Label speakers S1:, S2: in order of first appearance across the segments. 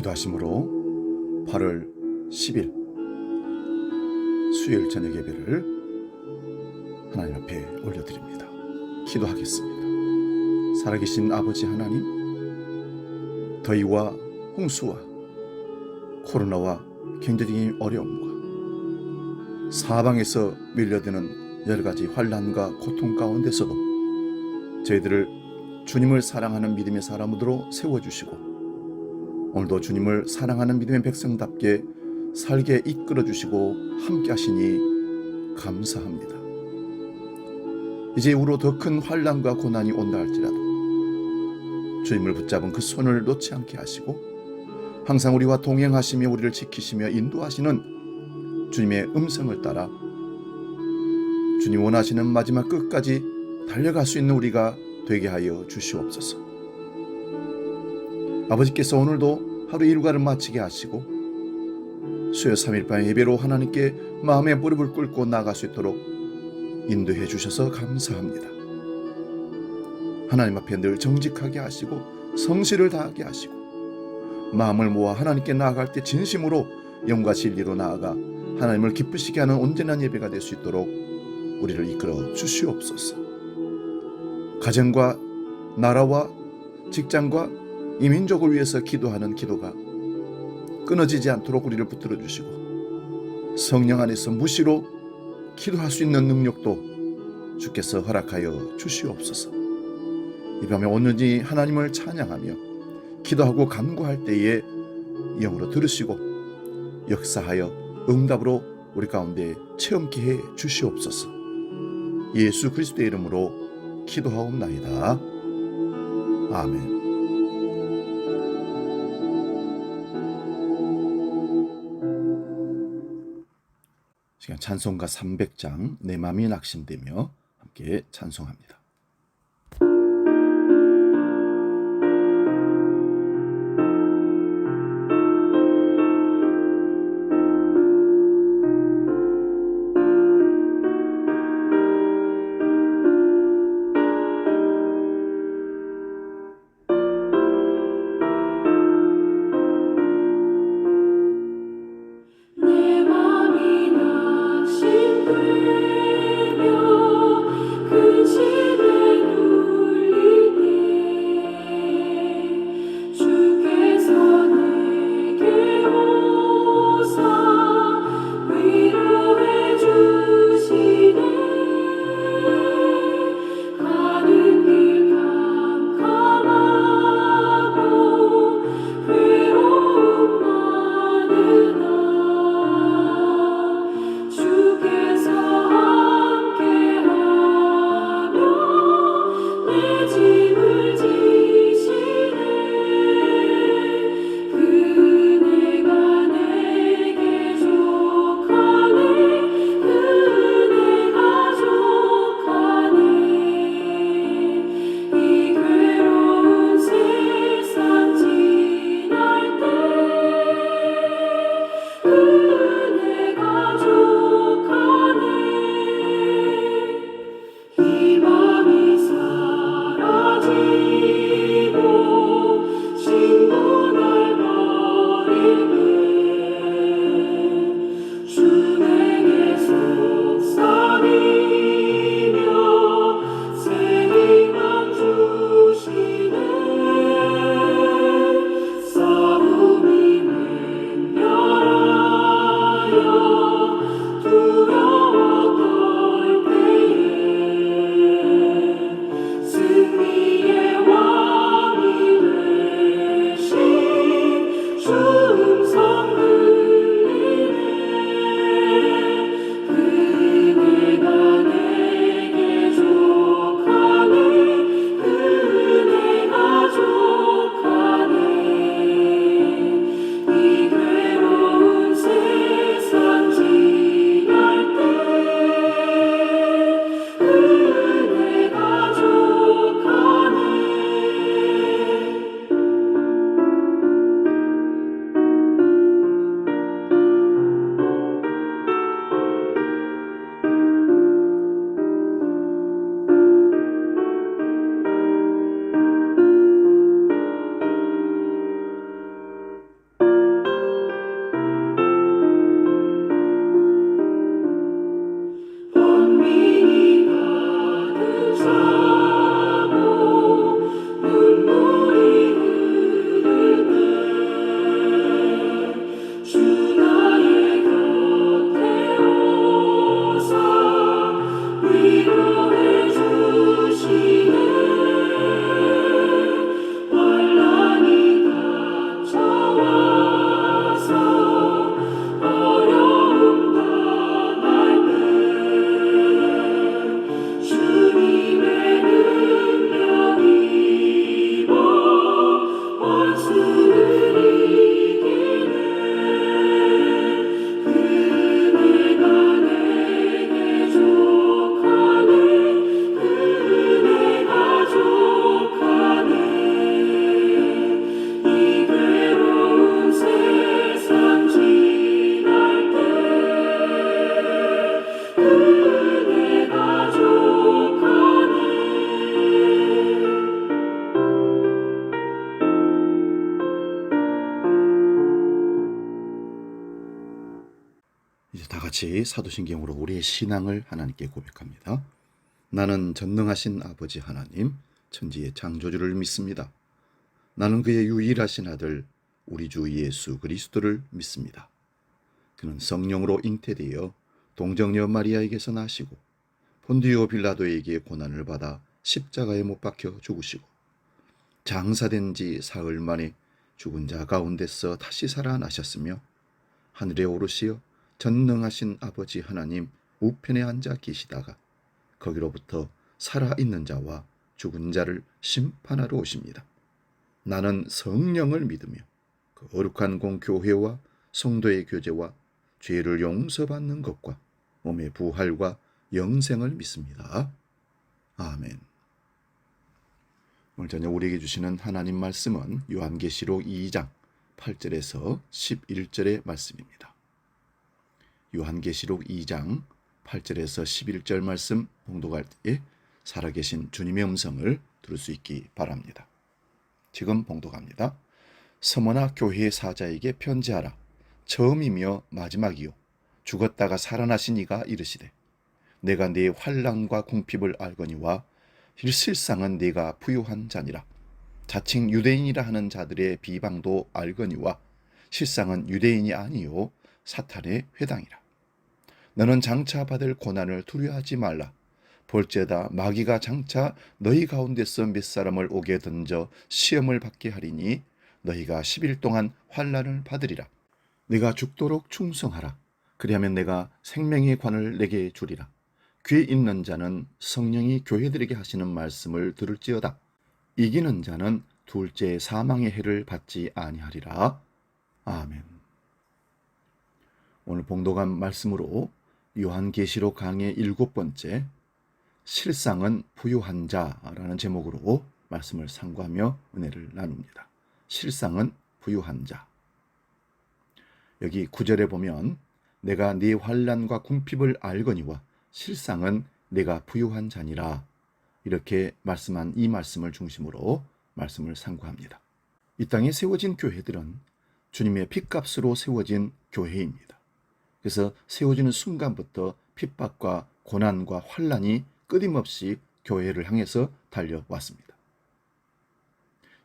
S1: 기도하심으로 8월 10일 수요일 저녁 예배를 하나님 앞에 올려드립니다. 기도하겠습니다. 살아계신 아버지 하나님, 더위와 홍수와 코로나와 경제적인 어려움과 사방에서 밀려드는 여러가지 환난과 고통 가운데서도 저희들을 주님을 사랑하는 믿음의 사람으로 세워주시고, 오늘도 주님을 사랑하는 믿음의 백성답게 살게 이끌어주시고 함께 하시니 감사합니다. 이제 이후로 더 큰 환난과 고난이 온다 할지라도 주님을 붙잡은 그 손을 놓지 않게 하시고, 항상 우리와 동행하시며 우리를 지키시며 인도하시는 주님의 음성을 따라 주님 원하시는 마지막 끝까지 달려갈 수 있는 우리가 되게 하여 주시옵소서. 아버지께서 오늘도 하루 일과를 마치게 하시고 수요 3일 밤 예배로 하나님께 마음의 무릎을 꿇고 나아갈 수 있도록 인도해 주셔서 감사합니다. 하나님 앞에 늘 정직하게 하시고 성실을 다하게 하시고 마음을 모아 하나님께 나아갈 때 진심으로 영과 진리로 나아가 하나님을 기쁘시게 하는 온전한 예배가 될 수 있도록 우리를 이끌어 주시옵소서. 가정과 나라와 직장과 이 민족을 위해서 기도하는 기도가 끊어지지 않도록 우리를 붙들어 주시고, 성령 안에서 무시로 기도할 수 있는 능력도 주께서 허락하여 주시옵소서. 이 밤에 온전히 하나님을 찬양하며 기도하고 간구할 때에 영으로 들으시고 역사하여 응답으로 우리 가운데 체험케 해 주시옵소서. 예수 그리스도의 이름으로 기도하옵나이다. 아멘. 시간 찬송가 300장 내 맘이 낙심되며 함께 찬송합니다.
S2: 그
S1: 이제 다 같이 사도신경으로 우리의 신앙을 하나님께 고백합니다. 나는 전능하신 아버지 하나님, 천지의 창조주를 믿습니다. 나는 그의 유일하신 아들, 우리 주 예수 그리스도를 믿습니다. 그는 성령으로 잉태되어 동정녀 마리아에게서 나시고 본디오 빌라도에게 고난을 받아 십자가에 못 박혀 죽으시고 장사된 지 사흘 만에 죽은 자 가운데서 다시 살아나셨으며 하늘에 오르시어 전능하신 아버지 하나님 우편에 앉아 계시다가 거기로부터 살아있는 자와 죽은 자를 심판하러 오십니다. 나는 성령을 믿으며 그 거룩한 공교회와 성도의 교제와 죄를 용서받는 것과 몸의 부활과 영생을 믿습니다. 아멘. 오늘 저녁 우리에게 주시는 하나님 말씀은 요한계시록 2장 8절에서 11절의 말씀입니다. 요한계시록 2장 8절에서 11절 말씀 봉독할 때에 살아계신 주님의 음성을 들을 수 있기 바랍니다. 지금 봉독합니다. 서머나 교회의 사자에게 편지하라. 처음이며 마지막이요 죽었다가 살아나신 이가 이르시되 내가 네 환난과 궁핍을 알거니와 실상은 네가 부유한 자니라. 자칭 유대인이라 하는 자들의 비방도 알거니와 실상은 유대인이 아니요 사탄의 회당이라. 너는 장차 받을 고난을 두려워하지 말라. 볼지어다 마귀가 장차 너희 가운데서 몇 사람을 옥에 던져 시험을 받게 하리니 너희가 10일 동안 환난을 받으리라. 네가 죽도록 충성하라. 그리하면 내가 생명의 관을 내게 주리라. 귀 있는 자는 성령이 교회들에게 하시는 말씀을 들을지어다. 이기는 자는 둘째 사망의 해를 받지 아니하리라. 아멘. 오늘 봉독한 말씀으로 요한계시록 강의 7번째 실상은 부유한 자라는 제목으로 말씀을 상고하며 은혜를 나눕니다. 실상은 부유한 자. 여기 9절에 보면 내가 네 환난과 궁핍을 알거니와 실상은 내가 부유한 자니라. 이렇게 말씀한 이 말씀을 중심으로 말씀을 상고합니다. 이 땅에 세워진 교회들은 주님의 핏값으로 세워진 교회입니다. 그래서 세워지는 순간부터 핍박과 고난과 환난이 끊임없이 교회를 향해서 달려왔습니다.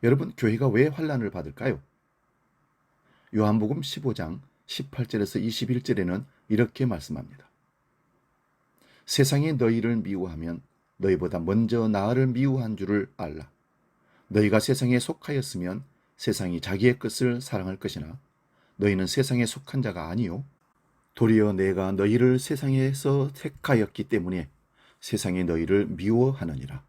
S1: 여러분, 교회가 왜 환난을 받을까요? 요한복음 15장 18절에서 21절에는 이렇게 말씀합니다. 세상이 너희를 미워하면 너희보다 먼저 나를 미워한 줄을 알라. 너희가 세상에 속하였으면 세상이 자기의 것을 사랑할 것이나 너희는 세상에 속한 자가 아니요 도리어 내가 너희를 세상에서 택하였기 때문에 세상이 너희를 미워하느니라.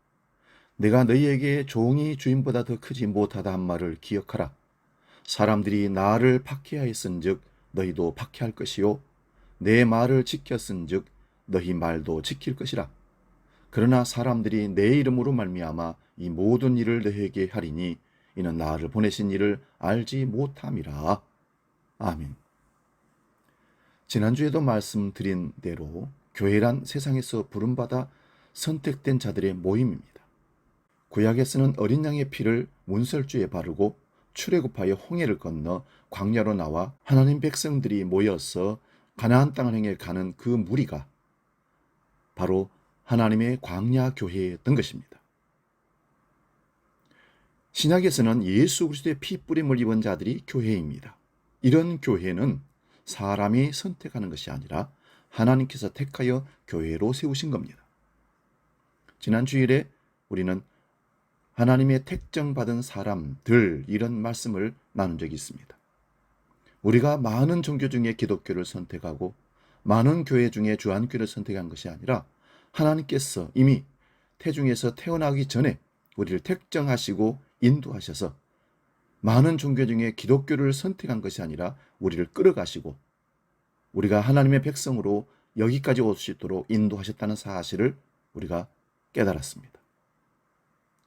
S1: 내가 너희에게 종이 주인보다 더 크지 못하다 한 말을 기억하라. 사람들이 나를 박해하였은즉 너희도 박해할 것이요 내 말을 지켰은즉 너희 말도 지킬 것이라. 그러나 사람들이 내 이름으로 말미암아 이 모든 일을 너희에게 하리니 이는 나를 보내신 이를 알지 못함이라. 아멘. 지난주에도 말씀드린 대로 교회란 세상에서 부름받아 선택된 자들의 모임입니다. 구약에서는 어린 양의 피를 문설주에 바르고 출애굽하여 홍해를 건너 광야로 나와 하나님 백성들이 모여서 가나안 땅을 향해 가는 그 무리가 바로 하나님의 광야 교회였던 것입니다. 신약에서는 예수 그리스도의 피 뿌림을 입은 자들이 교회입니다. 이런 교회는 사람이 선택하는 것이 아니라 하나님께서 택하여 교회로 세우신 겁니다. 지난 주일에 우리는 하나님의 택정받은 사람들 이런 말씀을 나눈 적이 있습니다. 우리가 많은 종교 중에 기독교를 선택하고 많은 교회 중에 주한교회를 선택한 것이 아니라 하나님께서 이미 태중에서 태어나기 전에 우리를 택정하시고 인도하셔서 많은 종교 중에 기독교를 선택한 것이 아니라 우리를 끌어가시고 우리가 하나님의 백성으로 여기까지 올 수 있도록 인도하셨다는 사실을 우리가 깨달았습니다.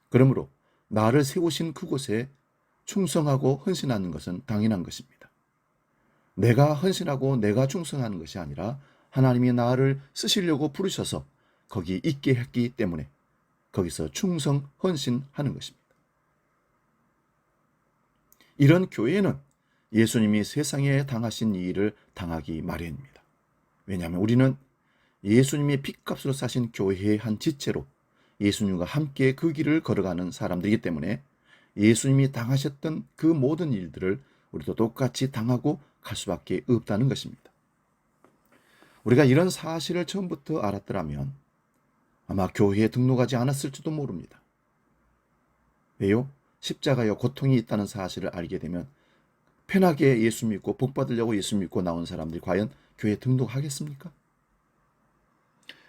S1: 그러므로 나를 세우신 그곳에 충성하고 헌신하는 것은 당연한 것입니다. 내가 헌신하고 내가 충성하는 것이 아니라 하나님이 나를 쓰시려고 부르셔서 거기 있게 했기 때문에 거기서 충성 헌신하는 것입니다. 이런 교회는 예수님이 세상에 당하신 이 일을 당하기 마련입니다. 왜냐하면 우리는 예수님이 핏값으로 사신 교회의 한 지체로 예수님과 함께 그 길을 걸어가는 사람들이기 때문에 예수님이 당하셨던 그 모든 일들을 우리도 똑같이 당하고 갈 수밖에 없다는 것입니다. 우리가 이런 사실을 처음부터 알았더라면 아마 교회에 등록하지 않았을지도 모릅니다. 왜요? 십자가에 고통이 있다는 사실을 알게 되면 편하게 예수 믿고 복 받으려고 예수 믿고 나온 사람들이 과연 교회에 등록하겠습니까?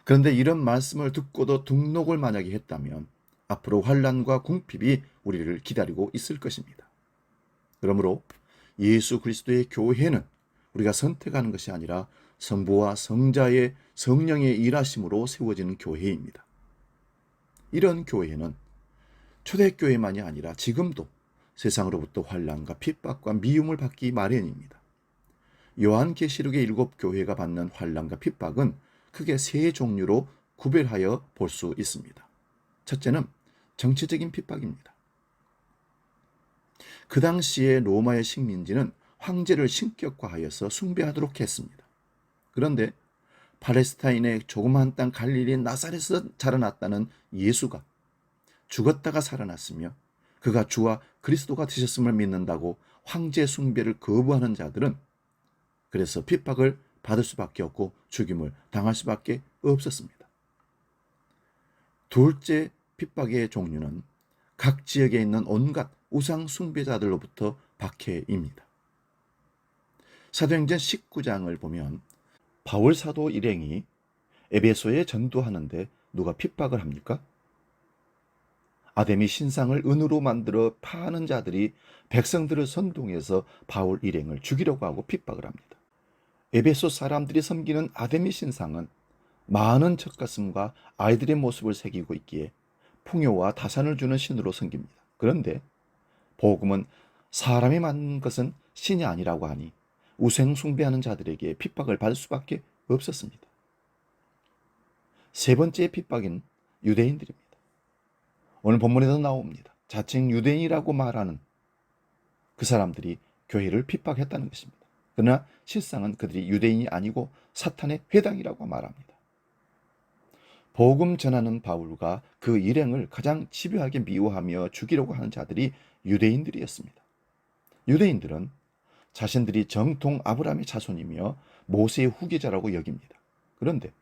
S1: 그런데 이런 말씀을 듣고도 등록을 만약에 했다면 앞으로 환난과 궁핍이 우리를 기다리고 있을 것입니다. 그러므로 예수 그리스도의 교회는 우리가 선택하는 것이 아니라 성부와 성자의 성령의 일하심으로 세워지는 교회입니다. 이런 교회는 초대교회만이 아니라 지금도 세상으로부터 환난과 핍박과 미움을 받기 마련입니다. 요한계시록의 7 교회가 받는 환난과 핍박은 크게 세 종류로 구별하여 볼 수 있습니다. 첫째는 정치적인 핍박입니다. 그 당시에 로마의 식민지는 황제를 신격화하여서 숭배하도록 했습니다. 그런데 팔레스타인의 조그마한 땅 갈릴리 나사렛에서 자라났다는 예수가 죽었다가 살아났으며 그가 주와 그리스도가 되셨음을 믿는다고 황제 숭배를 거부하는 자들은 그래서 핍박을 받을 수밖에 없고 죽임을 당할 수밖에 없었습니다. 둘째 핍박의 종류는 각 지역에 있는 온갖 우상 숭배자들로부터 박해입니다. 사도행전 19장을 보면 바울 사도 일행이 에베소에 전도하는데 누가 핍박을 합니까? 아데미 신상을 은으로 만들어 파는 자들이 백성들을 선동해서 바울 일행을 죽이려고 하고 핍박을 합니다. 에베소 사람들이 섬기는 아데미 신상은 많은 젖가슴과 아이들의 모습을 새기고 있기에 풍요와 다산을 주는 신으로 섬깁니다. 그런데 복음은 사람이 만든 것은 신이 아니라고 하니 우상 숭배하는 자들에게 핍박을 받을 수밖에 없었습니다. 세 번째 핍박인 유대인들입니다. 오늘 본문에도 나옵니다. 자칭 유대인이라고 말하는 그 사람들이 교회를 핍박했다는 것입니다. 그러나 실상은 그들이 유대인이 아니고 사탄의 회당이라고 말합니다. 복음 전하는 바울과 그 일행을 가장 집요하게 미워하며 죽이려고 하는 자들이 유대인들이었습니다. 유대인들은 자신들이 정통 아브라함의 자손이며 모세의 후계자라고 여깁니다. 그런데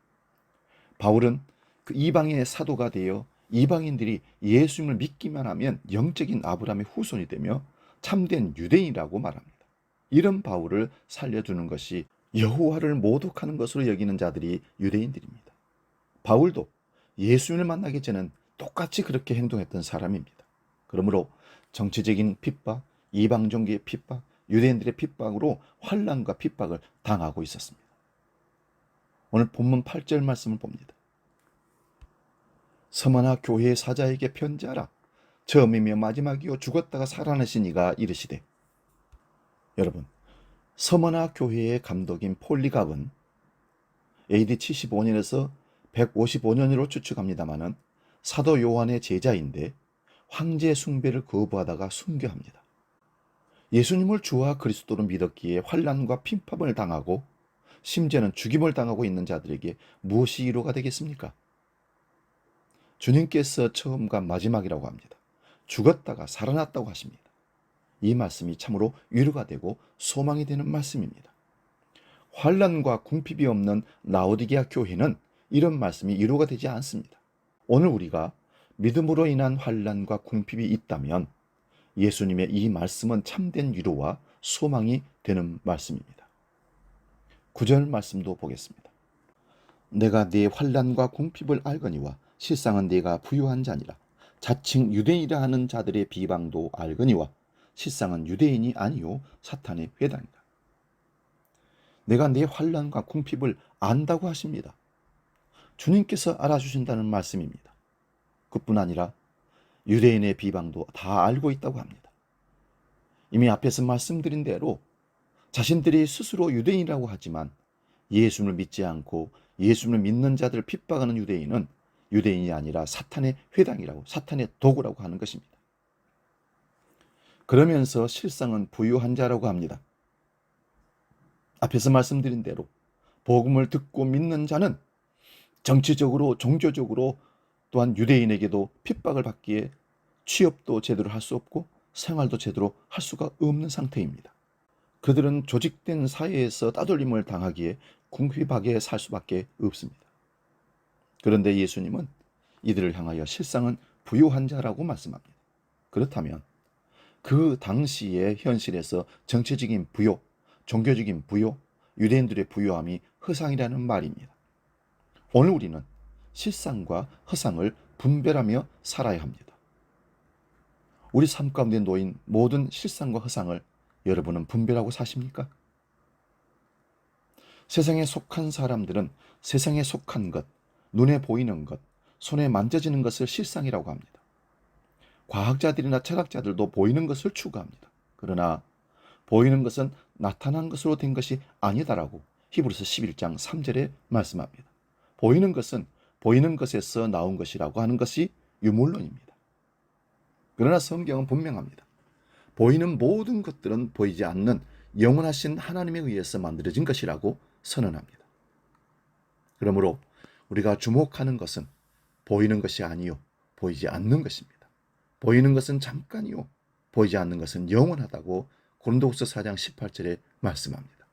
S1: 바울은 그 이방인의 사도가 되어 이방인들이 예수님을 믿기만 하면 영적인 아브라함의 후손이 되며 참된 유대인이라고 말합니다. 이런 바울을 살려두는 것이 여호와를 모독하는 것으로 여기는 자들이 유대인들입니다. 바울도 예수님을 만나기 전엔 똑같이 그렇게 행동했던 사람입니다. 그러므로 정치적인 핍박, 이방 종교의 핍박, 유대인들의 핍박으로 환난과 핍박을 당하고 있었습니다. 오늘 본문 8절 말씀을 봅니다. 서머나 교회의 사자에게 편지하라. 처음이며 마지막이요 죽었다가 살아나신 이가 이르시되. 여러분, 서머나 교회의 감독인 폴리갑은 AD 75년에서 155년으로 추측합니다마는 사도 요한의 제자인데 황제 숭배를 거부하다가 순교합니다. 예수님을 주와 그리스도로 믿었기에 환난과 핍박을 당하고 심지어는 죽임을 당하고 있는 자들에게 무엇이 위로가 되겠습니까? 주님께서 처음과 마지막이라고 합니다. 죽었다가 살아났다고 하십니다. 이 말씀이 참으로 위로가 되고 소망이 되는 말씀입니다. 환난과 궁핍이 없는 라오디게아 교회는 이런 말씀이 위로가 되지 않습니다. 오늘 우리가 믿음으로 인한 환난과 궁핍이 있다면 예수님의 이 말씀은 참된 위로와 소망이 되는 말씀입니다. 9절 말씀도 보겠습니다. 내가 네 환난과 궁핍을 알거니와 실상은 네가 부유한 자니라. 자칭 유대인이라 하는 자들의 비방도 알거니와 실상은 유대인이 아니요 사탄의 회당이라. 내가 네 환난과 궁핍을 안다고 하십니다. 주님께서 알아주신다는 말씀입니다. 그뿐 아니라 유대인의 비방도 다 알고 있다고 합니다. 이미 앞에서 말씀드린 대로 자신들이 스스로 유대인이라고 하지만 예수를 믿지 않고 예수를 믿는 자들을 핍박하는 유대인은 유대인이 아니라 사탄의 회당이라고, 사탄의 도구라고 하는 것입니다. 그러면서 실상은 부유한 자라고 합니다. 앞에서 말씀드린 대로 복음을 듣고 믿는 자는 정치적으로 종교적으로 또한 유대인에게도 핍박을 받기에 취업도 제대로 할 수 없고 생활도 제대로 할 수가 없는 상태입니다. 그들은 조직된 사회에서 따돌림을 당하기에 궁핍하게 살 수밖에 없습니다. 그런데 예수님은 이들을 향하여 실상은 부유한 자라고 말씀합니다. 그렇다면 그 당시의 현실에서 정치적인 부요, 종교적인 부요, 유대인들의 부요함이 허상이라는 말입니다. 오늘 우리는 실상과 허상을 분별하며 살아야 합니다. 우리 삶 가운데 놓인 모든 실상과 허상을 여러분은 분별하고 사십니까? 세상에 속한 사람들은 세상에 속한 것, 눈에 보이는 것, 손에 만져지는 것을 실상이라고 합니다. 과학자들이나 철학자들도 보이는 것을 추구합니다. 그러나 보이는 것은 나타난 것으로 된 것이 아니다라고 히브리서 11장 3절에 말씀합니다. 보이는 것은 보이는 것에서 나온 것이라고 하는 것이 유물론입니다. 그러나 성경은 분명합니다. 보이는 모든 것들은 보이지 않는 영원하신 하나님에 의해서 만들어진 것이라고 선언합니다. 그러므로 우리가 주목하는 것은 보이는 것이 아니요 보이지 않는 것입니다. 보이는 것은 잠깐이요 보이지 않는 것은 영원하다고 고린도후서 4장 18절에 말씀합니다.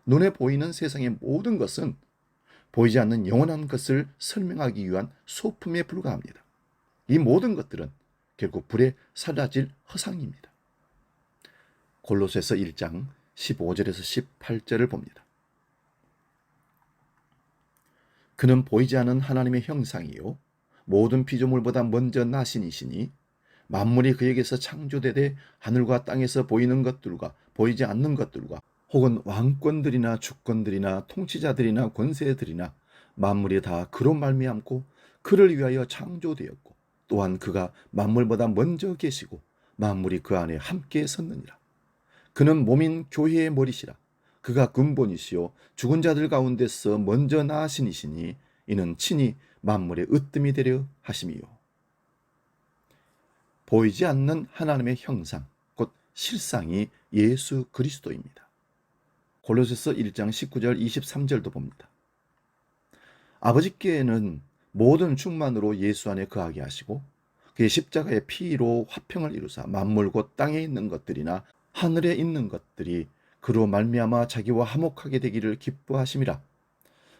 S1: 눈에 보이는 세상의 모든 것은 보이지 않는 영원한 것을 설명하기 위한 소품에 불과합니다. 이 모든 것들은 결국 불에 사라질 허상입니다. 골로새서 1장 15절에서 18절을 봅니다. 그는 보이지 않는 하나님의 형상이요 모든 피조물보다 먼저 나신 이시니 만물이 그에게서 창조되되 하늘과 땅에서 보이는 것들과 보이지 않는 것들과 혹은 왕권들이나 주권들이나 통치자들이나 권세들이나 만물이 다 그로 말미암고 그를 위하여 창조되었고 또한 그가 만물보다 먼저 계시고 만물이 그 안에 함께 섰느니라. 그는 몸인 교회의 머리시라. 그가 근본이시요 죽은 자들 가운데서 먼저 나으신 이시니 이는 친히 만물의 으뜸이 되려 하심이요. 보이지 않는 하나님의 형상, 곧 실상이 예수 그리스도입니다. 골로새서 1장 19절 23절도 봅니다. 아버지께는 모든 충만으로 예수 안에 거하게 하시고 그의 십자가의 피로 화평을 이루사 만물 곧 땅에 있는 것들이나 하늘에 있는 것들이 그로 말미암아 자기와 화목하게 되기를 기뻐하심이라.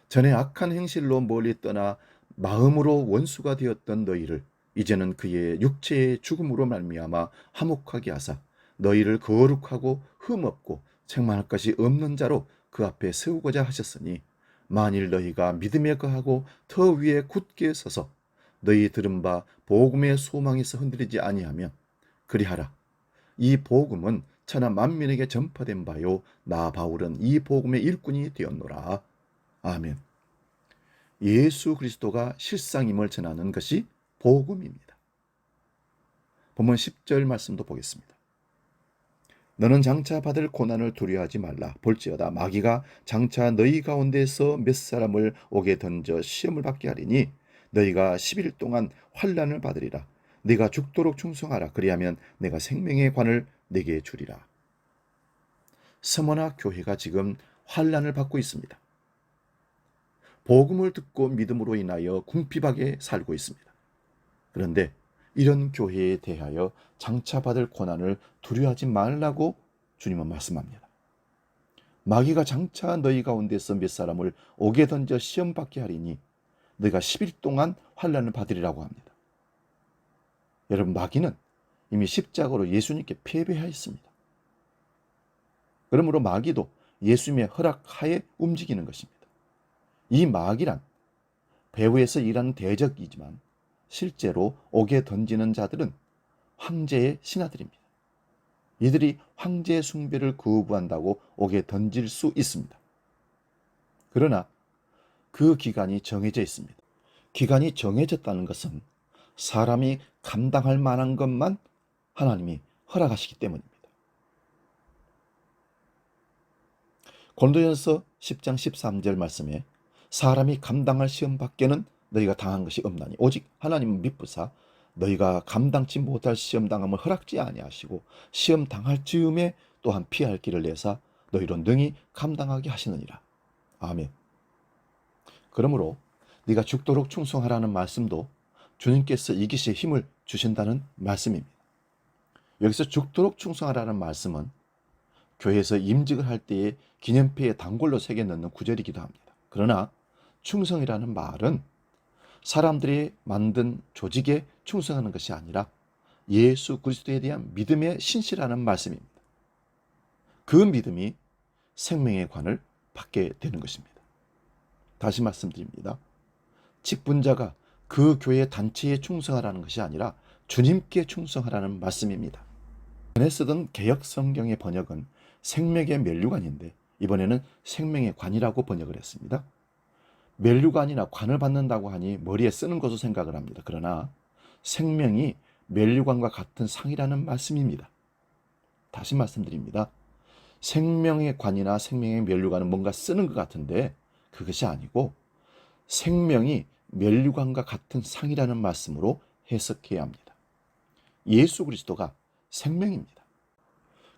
S1: 전에 악한 행실로 멀리 떠나 마음으로 원수가 되었던 너희를 이제는 그의 육체의 죽음으로 말미암아 화목하게 하사 너희를 거룩하고 흠없고 책망할 것이 없는 자로 그 앞에 세우고자 하셨으니 만일 너희가 믿음에 거하고 더 위에 굳게 서서 너희 들은 바 복음의 소망에서 흔들리지 아니하면 그리하라. 이 복음은 천하 만민에게 전파된 바요 나 바울은 이 복음의 일꾼이 되었노라. 아멘. 예수 그리스도가 실상임을 전하는 것이 복음입니다. 본문 10절 말씀도 보겠습니다. 너는 장차 받을 고난을 두려워하지 말라. 볼지어다 마귀가 장차 너희 가운데서 몇 사람을 옥에 던져 시험을 받게 하리니 너희가 10일 동안 환난을 받으리라. 네가 죽도록 충성하라. 그리하면 내가 생명의 관을 네게 주리라. 서머나 교회가 지금 환난을 받고 있습니다. 복음을 듣고 믿음으로 인하여 궁핍하게 살고 있습니다. 그런데 이런 교회에 대하여 장차 받을 고난을 두려워하지 말라고 주님은 말씀합니다. 마귀가 장차 너희 가운데서 몇 사람을 옥에 던져 시험 받게 하리니 너희가 10일 동안 환난을 받으리라고 합니다. 여러분, 마귀는 이미 십자가로 예수님께 패배하였습니다. 그러므로 마귀도 예수님의 허락하에 움직이는 것입니다. 이 마귀란 배후에서 일하는 대적이지만 실제로 옥에 던지는 자들은 황제의 신하들입니다. 이들이 황제 숭배를 거부한다고 옥에 던질 수 있습니다. 그러나 그 기간이 정해져 있습니다. 기간이 정해졌다는 것은 사람이 감당할 만한 것만 하나님이 허락하시기 때문입니다. 고린도전서 10장 13절 말씀에 사람이 감당할 시험 밖에는 너희가 당한 것이 없나니 오직 하나님은 미쁘사 너희가 감당치 못할 시험 당함을 허락지 아니하시고 시험 당할 즈음에 또한 피할 길을 내사 너희로 능히 감당하게 하시느니라. 아멘. 그러므로 네가 죽도록 충성하라는 말씀도 주님께서 이기시의 힘을 주신다는 말씀입니다. 여기서 죽도록 충성하라는 말씀은 교회에서 임직을 할 때에 기념패에 단골로 새겨 넣는 구절이기도 합니다. 그러나 충성이라는 말은 사람들이 만든 조직에 충성하는 것이 아니라 예수 그리스도에 대한 믿음의 신실하는 말씀입니다. 그 믿음이 생명의 관을 받게 되는 것입니다. 다시 말씀드립니다. 직분자가 그 교회 단체에 충성하라는 것이 아니라 주님께 충성하라는 말씀입니다. 전에 쓰던 개역 성경의 번역은 생명의 면류관인데 이번에는 생명의 관이라고 번역을 했습니다. 면류관이나 관을 받는다고 하니 머리에 쓰는 것으로 생각을 합니다. 그러나 생명이 면류관과 같은 상이라는 말씀입니다. 다시 말씀드립니다. 생명의 관이나 생명의 면류관은 뭔가 쓰는 것 같은데 그것이 아니고 생명이 면류관과 같은 상이라는 말씀으로 해석해야 합니다. 예수 그리스도가 생명입니다.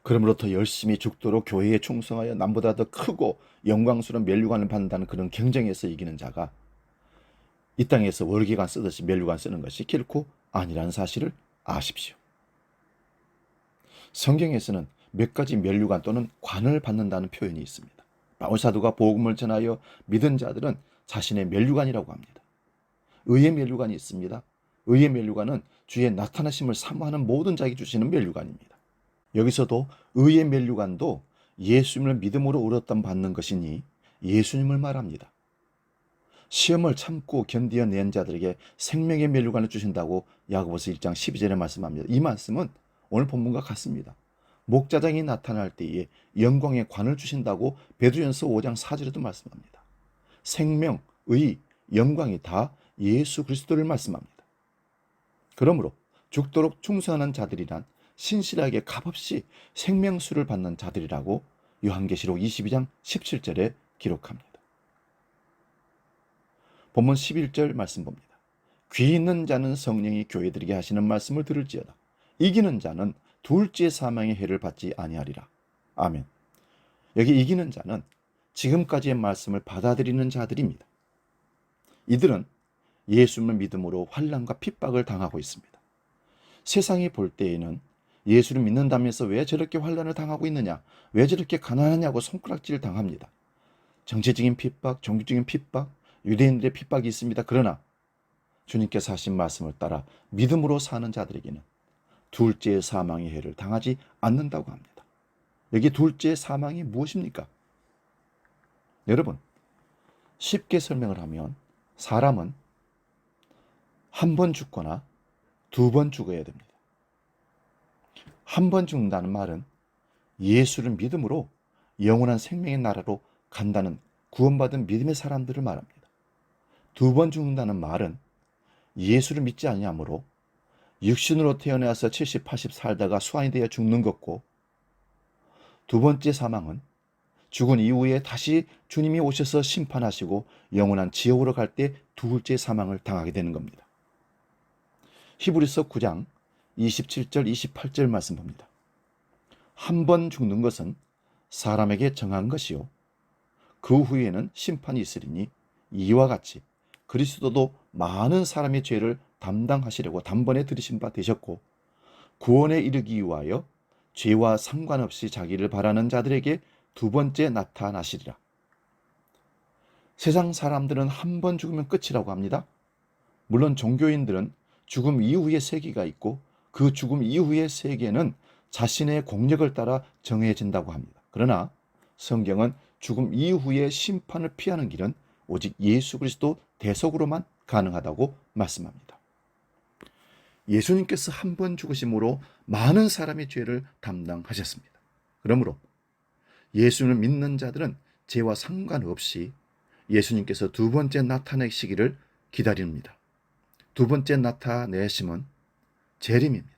S1: 그러므로 더 열심히 죽도록 교회에 충성하여 남보다 더 크고 영광스러운 면류관을 받는다는 그런 경쟁에서 이기는 자가 이 땅에서 월계관 쓰듯이 면류관 쓰는 것이 결코 아니라는 사실을 아십시오. 성경에서는 몇 가지 면류관 또는 관을 받는다는 표현이 있습니다. 바울사도가 복음을 전하여 믿은 자들은 자신의 면류관이라고 합니다. 의의 면류관이 있습니다. 의의 면류관은 주의 나타나심을 사모하는 모든 자에게 주시는 면류관입니다. 여기서도 의의 면류관도 예수님을 믿음으로 얻었던 받는 것이니 예수님을 말합니다. 시험을 참고 견디어낸 자들에게 생명의 면류관을 주신다고 야고보서 1장 12절에 말씀합니다. 이 말씀은 오늘 본문과 같습니다. 목자장이 나타날 때에 영광의 관을 주신다고 베드로전서 5장 4절에도 말씀합니다. 생명, 의, 영광이 다 예수 그리스도를 말씀합니다. 그러므로 죽도록 충성하는 자들이란 신실하게 값없이 생명수를 받는 자들이라고 요한계시록 22장 17절에 기록합니다. 본문 11절 말씀 봅니다. 귀 있는 자는 성령이 교회들에게 하시는 말씀을 들을지어다. 이기는 자는 둘째 사망의 해를 받지 아니하리라. 아멘. 여기 이기는 자는 지금까지의 말씀을 받아들이는 자들입니다. 이들은 예수님을 믿음으로 환난과 핍박을 당하고 있습니다. 세상이 볼 때에는 예수를 믿는다면서 왜 저렇게 환난을 당하고 있느냐, 왜 저렇게 가난하냐고 손가락질 당합니다. 정치적인 핍박, 종교적인 핍박, 유대인들의 핍박이 있습니다. 그러나 주님께서 하신 말씀을 따라 믿음으로 사는 자들에게는 둘째 사망의 해를 당하지 않는다고 합니다. 여기 둘째 사망이 무엇입니까? 여러분, 쉽게 설명을 하면 사람은 한 번 죽거나 두 번 죽어야 됩니다. 한 번 죽는다는 말은 예수를 믿음으로 영원한 생명의 나라로 간다는 구원받은 믿음의 사람들을 말합니다. 두 번 죽는다는 말은 예수를 믿지 아니하므로 육신으로 태어나서 70, 80 살다가 수환이 되어 죽는 것고, 두 번째 사망은 죽은 이후에 다시 주님이 오셔서 심판하시고 영원한 지옥으로 갈 때 둘째 사망을 당하게 되는 겁니다. 히브리서 9장 27절 28절 말씀 봅니다. 한 번 죽는 것은 사람에게 정한 것이요 그 후에는 심판이 있으리니 이와 같이 그리스도도 많은 사람의 죄를 담당하시려고 단번에 들이신 바 되셨고 구원에 이르기 위하여 죄와 상관없이 자기를 바라는 자들에게 두 번째 나타나시리라. 세상 사람들은 한 번 죽으면 끝이라고 합니다. 물론 종교인들은 죽음 이후의 세계가 있고 그 죽음 이후의 세계는 자신의 공력을 따라 정해진다고 합니다. 그러나 성경은 죽음 이후의 심판을 피하는 길은 오직 예수 그리스도 대속으로만 가능하다고 말씀합니다. 예수님께서 한 번 죽으심으로 많은 사람의 죄를 담당하셨습니다. 그러므로 예수님을 믿는 자들은 죄와 상관없이 예수님께서 두 번째 나타내시기를 기다립니다. 두 번째 나타내심은 재림입니다.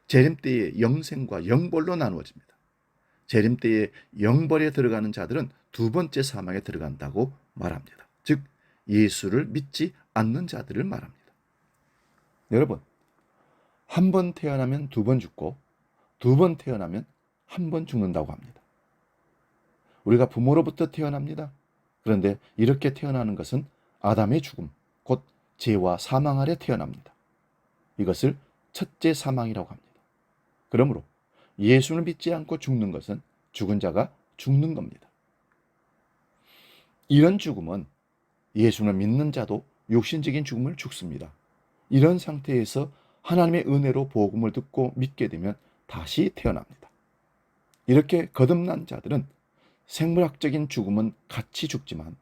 S1: 재림 때에 영생과 영벌로 나누어집니다. 재림 때에 영벌에 들어가는 자들은 두 번째 사망에 들어간다고 말합니다. 즉 예수를 믿지 않는 자들을 말합니다. 여러분, 한 번 태어나면 두 번 죽고 두 번 태어나면 한 번 죽는다고 합니다. 우리가 부모로부터 태어납니다. 그런데 이렇게 태어나는 것은 아담의 죽음, 곧 죄와 사망 아래 태어납니다. 이것을 첫째 사망이라고 합니다. 그러므로 예수를 믿지 않고 죽는 것은 죽은 자가 죽는 겁니다. 이런 죽음은 예수를 믿는 자도 육신적인 죽음을 죽습니다. 이런 상태에서 하나님의 은혜로 복음을 듣고 믿게 되면 다시 태어납니다. 이렇게 거듭난 자들은 생물학적인 죽음은 같이 죽지만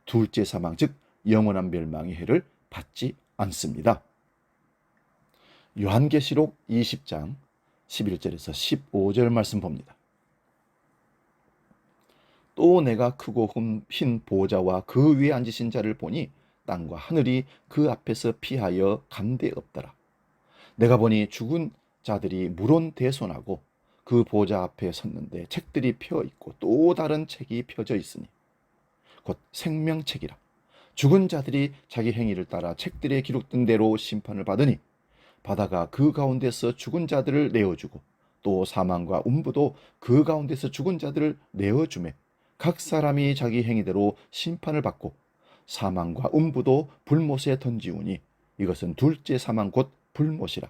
S1: 둘째 사망, 즉 영원한 멸망의 해를 받지 않습니다. 요한계시록 20장 11절에서 15절 말씀 봅니다. 또 내가 크고 흰 보좌와 그 위에 앉으신 자를 보니 땅과 하늘이 그 앞에서 피하여 간데 없더라. 내가 보니 죽은 자들이 물온대손하고 그 보좌 앞에 섰는데 책들이 펴 있고 또 다른 책이 펴져 있으니 곧 생명책이라. 죽은 자들이 자기 행위를 따라 책들에 기록된 대로 심판을 받으니 바다가 그 가운데서 죽은 자들을 내어주고 또 사망과 음부도 그 가운데서 죽은 자들을 내어주매 각 사람이 자기 행위대로 심판을 받고 사망과 음부도 불못에 던지우니 이것은 둘째 사망 곧 불못이라.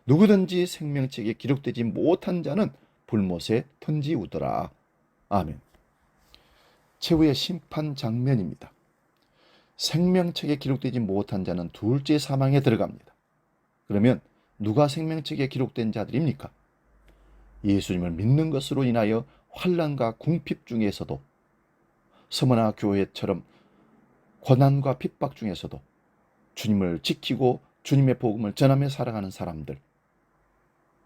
S1: 누구든지 생명책에 기록되지 못한 자는 불못에 던지우더라. 아멘. 최후의 심판 장면입니다. 생명책에 기록되지 못한 자는 둘째 사망에 들어갑니다. 그러면 누가 생명책에 기록된 자들입니까? 예수님을 믿는 것으로 인하여 환난과 궁핍 중에서도 서머나 교회처럼 고난과 핍박 중에서도 주님을 지키고 주님의 복음을 전하며 살아가는 사람들,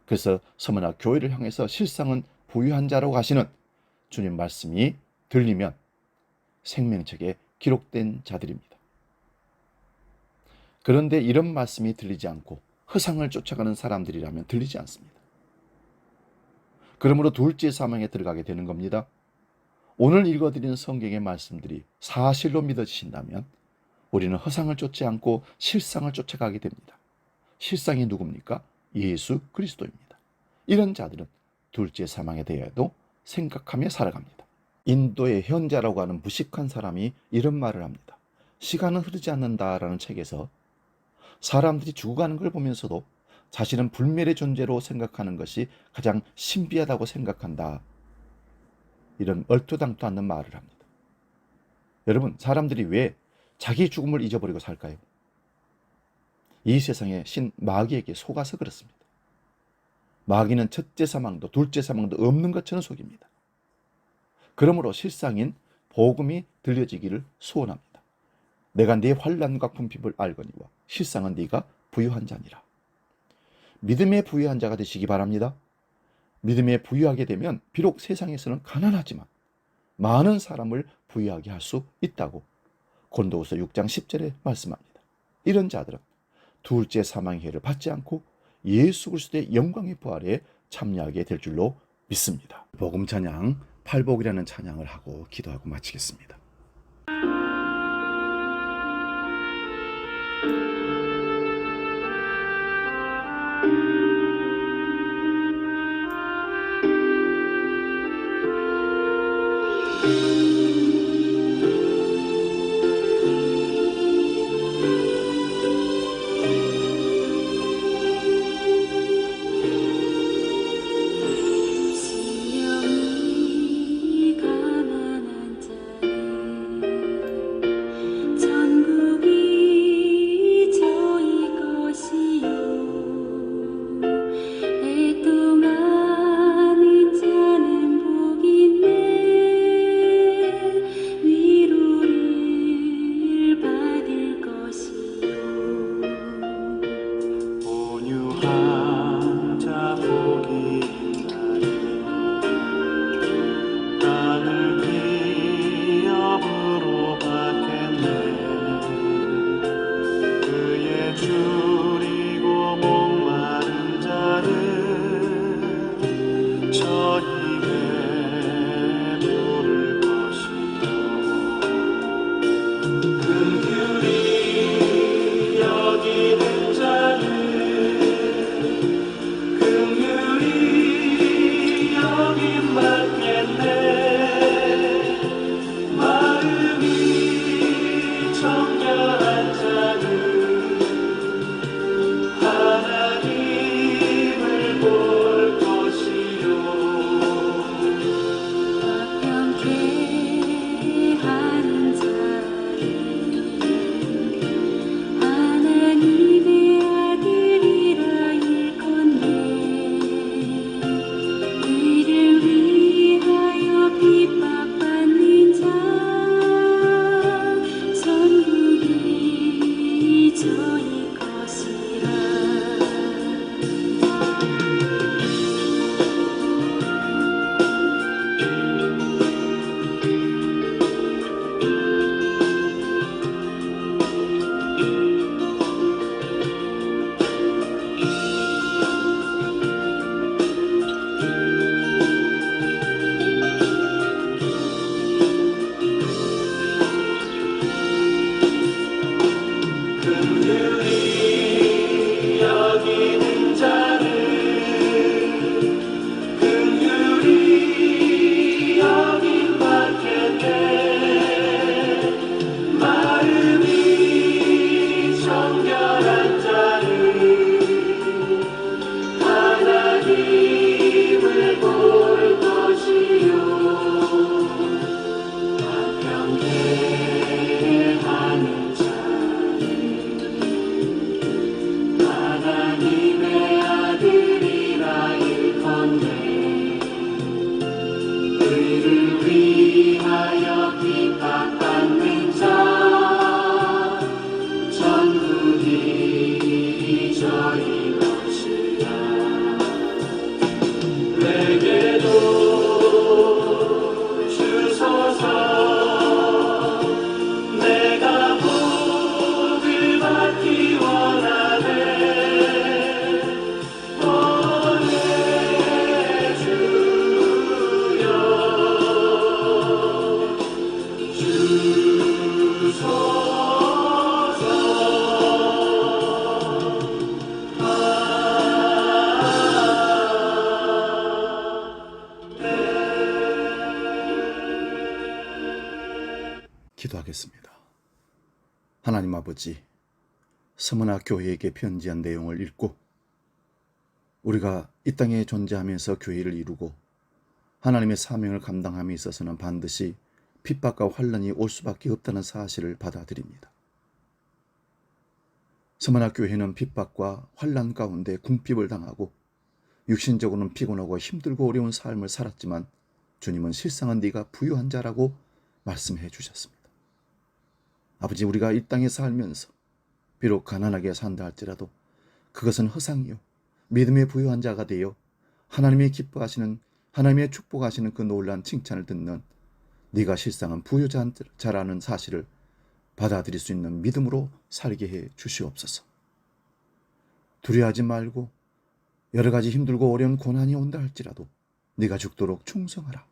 S1: 그래서 서머나 교회를 향해서 실상은 부유한 자라고 하시는 주님 말씀이 들리면 생명책에 기록된 자들입니다. 그런데 이런 말씀이 들리지 않고 허상을 쫓아가는 사람들이라면 들리지 않습니다. 그러므로 둘째 사망에 들어가게 되는 겁니다. 오늘 읽어드리는 성경의 말씀들이 사실로 믿어지신다면 우리는 허상을 쫓지 않고 실상을 쫓아가게 됩니다. 실상이 누굽니까? 예수 그리스도입니다. 이런 자들은 둘째 사망에 대해도 생각하며 살아갑니다. 인도의 현자라고 하는 무식한 사람이 이런 말을 합니다. 시간은 흐르지 않는다라는 책에서 사람들이 죽어가는 걸 보면서도 자신은 불멸의 존재로 생각하는 것이 가장 신비하다고 생각한다. 이런 얼토당토 않는 말을 합니다. 여러분, 사람들이 왜 자기 죽음을 잊어버리고 살까요? 이 세상의 신 마귀에게 속아서 그렇습니다. 마귀는 첫째 사망도 둘째 사망도 없는 것처럼 속입니다. 그러므로 실상인 복음이 들려지기를 소원합니다. 내가 네 환난과 궁핍을 알거니와 실상은 네가 부유한 자니라. 믿음의 부유한 자가 되시기 바랍니다. 믿음에 부유하게 되면 비록 세상에서는 가난하지만 많은 사람을 부유하게 할 수 있다고 고린도후서 6장 10절에 말씀합니다. 이런 자들은 둘째 사망의 해를 받지 않고 예수 그리스도의 영광의 부활에 참여하게 될 줄로 믿습니다. 복음 찬양, 팔복이라는 찬양을 하고 기도하고 마치겠습니다.
S2: 지영이 가난한 자를
S1: 기도하겠습니다. 하나님 아버지, 서머나 교회에게 편지한 내용을 읽고 우리가 이 땅에 존재하면서 교회를 이루고 하나님의 사명을 감당함에 있어서는 반드시 핍박과 환난이 올 수밖에 없다는 사실을 받아들입니다. 서머나 교회는 핍박과 환난 가운데 궁핍을 당하고 육신적으로는 피곤하고 힘들고 어려운 삶을 살았지만 주님은 실상은 네가 부유한 자라고 말씀해 주셨습니다. 아버지, 우리가 이 땅에 살면서 비록 가난하게 산다 할지라도 그것은 허상이요 믿음의 부유한 자가 되어 하나님의 기뻐하시는, 하나님의 축복하시는 그 놀라운 칭찬을 듣는 네가 실상은 부유자라는 사실을 받아들일 수 있는 믿음으로 살게 해 주시옵소서. 두려워하지 말고 여러 가지 힘들고 어려운 고난이 온다 할지라도 네가 죽도록 충성하라.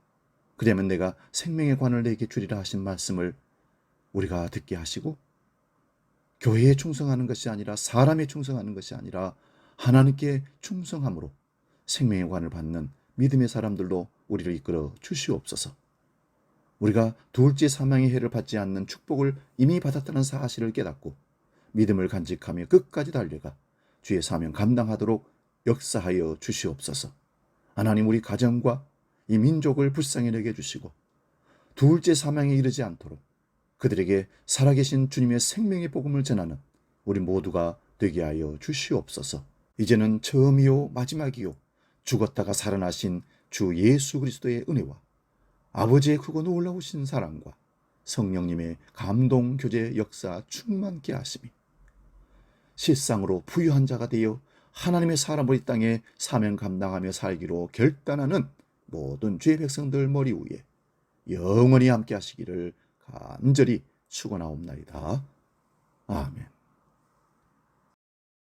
S1: 그러면 내가 생명의 관을 내게 주리라 하신 말씀을 우리가 듣게 하시고 교회에 충성하는 것이 아니라 사람에 충성하는 것이 아니라 하나님께 충성함으로 생명의 관을 받는 믿음의 사람들로 우리를 이끌어 주시옵소서. 우리가 둘째 사망의 해를 받지 않는 축복을 이미 받았다는 사실을 깨닫고 믿음을 간직하며 끝까지 달려가 주의 사명 감당하도록 역사하여 주시옵소서. 하나님, 우리 가정과 이 민족을 불쌍히 여겨주시고 둘째 사망에 이르지 않도록 그들에게 살아계신 주님의 생명의 복음을 전하는 우리 모두가 되게 하여 주시옵소서. 이제는 처음이요 마지막이요 죽었다가 살아나신 주 예수 그리스도의 은혜와 아버지의 크고 놀라우신 사랑과 성령님의 감동 교제 역사 충만케 하심이 실상으로 부유한 자가 되어 하나님의 사람을 이 땅에 사명 감당하며 살기로 결단하는 모든 주의 백성들 머리 위에 영원히 함께 하시기를 간절히 축원하옵나이다.